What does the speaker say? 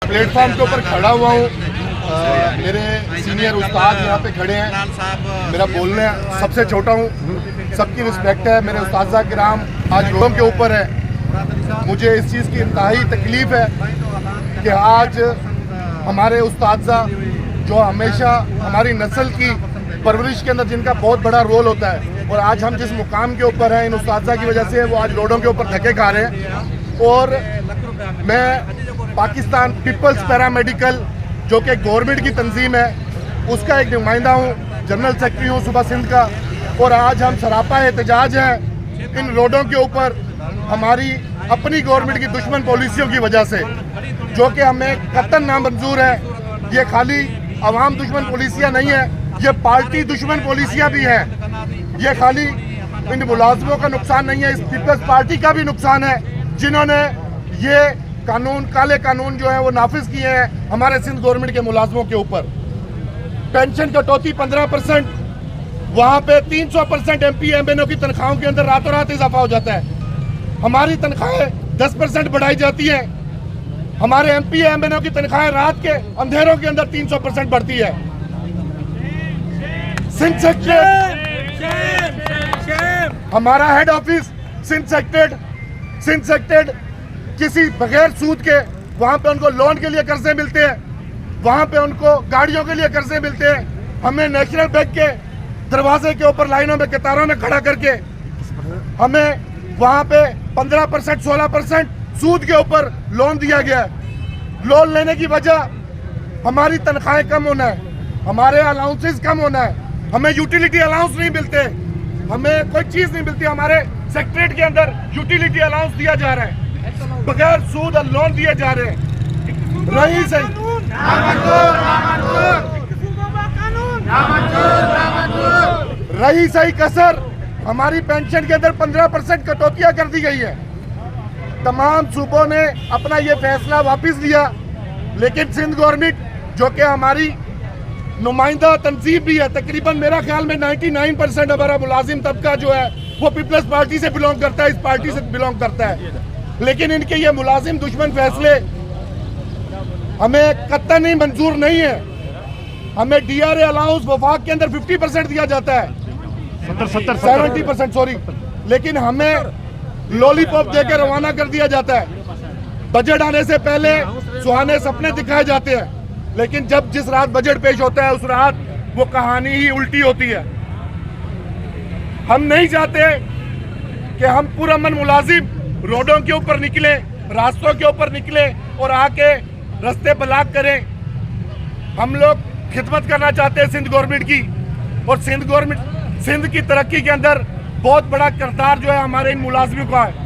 Platform के ऊपर खड़ा हुआ हूँ। मेरे सीनियर उस्ताद यहाँ पे खड़े हैं, मेरा बोलने सबसे छोटा हूँ, सबकी रिस्पेक्ट है। मेरे उस्ताद किराम आज रोडों के ऊपर है। मुझे इस चीज़ की इंतहाई तकलीफ़ है कि आज हमारे उस्ताद जो हमेशा हमारी नस्ल की परवरिश के अंदर जिनका बहुत बड़ा रोल होता है, और आज हम जिस मुकाम के ऊपर हैं इन उस्ताद की वजह से वो आज रोडों के ऊपर धक्के खा रहे हैं। और मैं पाकिस्तान पीपल्स पैरामेडिकल जो कि गवर्नमेंट की तंजीम है उसका एक नुमाइंदा हूँ, जनरल सेक्रेटरी हूँ सूबा सिंध का। और आज हम सरापा एहतजाज हैं इन रोडों के ऊपर हमारी अपनी गवर्नमेंट की दुश्मन पॉलिसियों की वजह से, जो कि हमें कतई नामंजूर है। ये खाली अवाम दुश्मन पॉलिसियाँ नहीं है, ये पार्टी दुश्मन पॉलिसियाँ भी हैं। ये खाली इन मुलाजमों का नुकसान नहीं है, इस पीपल्स पार्टी का भी नुकसान है जिन्होंने ये कानून, काले कानून जो है वो नाफिज किए हैं हमारे सिंध गवर्नमेंट के मुलाजमों के ऊपर। पेंशन कटौती 15%, वहाँ पे 300% MP MNO की तनख्वाहों के अंदर रातों रात इजाफा हो जाता है। हमारी तनख्वाहें 10% बढ़ाई जाती हैं, हमारे MP MNO की तनख्वाहें रात के अंधेरों के अंदर 300% बढ़ती है। सिंध सेक्रेटरीट, हमारा हेड ऑफिस सिंध सेक्रेटरीट किसी बगैर सूद के, वहाँ पे उनको लोन के लिए कर्जे मिलते हैं, वहाँ पे उनको गाड़ियों के लिए कर्जे मिलते हैं। हमें नेशनल बैंक के दरवाजे के ऊपर लाइनों में कतारों में खड़ा करके हमें वहाँ पे 15% 16% सूद के ऊपर लोन दिया गया है। लोन लेने की वजह हमारी तनख्वाहें कम होना है, हमारे अलाउंसेस कम होना है, हमें यूटिलिटी अलाउंस नहीं मिलते, हमें कोई चीज़ नहीं मिलती। हमारे सेक्रेटरीट के अंदर यूटिलिटी अलाउंस दिया जा रहा है, बगैर सूद और लोन दिए जा रहे हैं। रही सही कसर हमारी पेंशन के अंदर 15% कटौतियां कर दी गई है। तमाम सूबों ने अपना ये फैसला वापस लिया, लेकिन सिंध गवर्नमेंट जो कि हमारी नुमाइंदा तंजीम भी है, तकरीबन मेरा ख्याल में 99% हमारा मुलाजिम तबका जो है वो पीपल्स पार्टी से बिलोंग करता है, इस पार्टी से बिलोंग करता है। लेकिन इनके ये मुलाजिम दुश्मन फैसले हमें कतई नहीं मंजूर नहीं है। हमें DRA अलाउंस वफाक के अंदर 50% दिया जाता है, 70% सॉरी, लेकिन हमें लॉलीपॉप देकर रवाना कर दिया जाता है। बजट आने से पहले सुहाने सपने दिखाए जाते हैं, लेकिन जब जिस रात बजट पेश होता है उस रात वो कहानी ही उल्टी होती है। हम नहीं चाहते कि हम पुरअमन मुलाजिम रोडों के ऊपर निकले, रास्तों के ऊपर निकले और आके रास्ते ब्लॉक करें। हम लोग खिदमत करना चाहते हैं सिंध गवर्नमेंट की, और सिंध गवर्नमेंट सिंध की तरक्की के अंदर बहुत बड़ा किरदार जो है हमारे इन मुलाजिमों का है।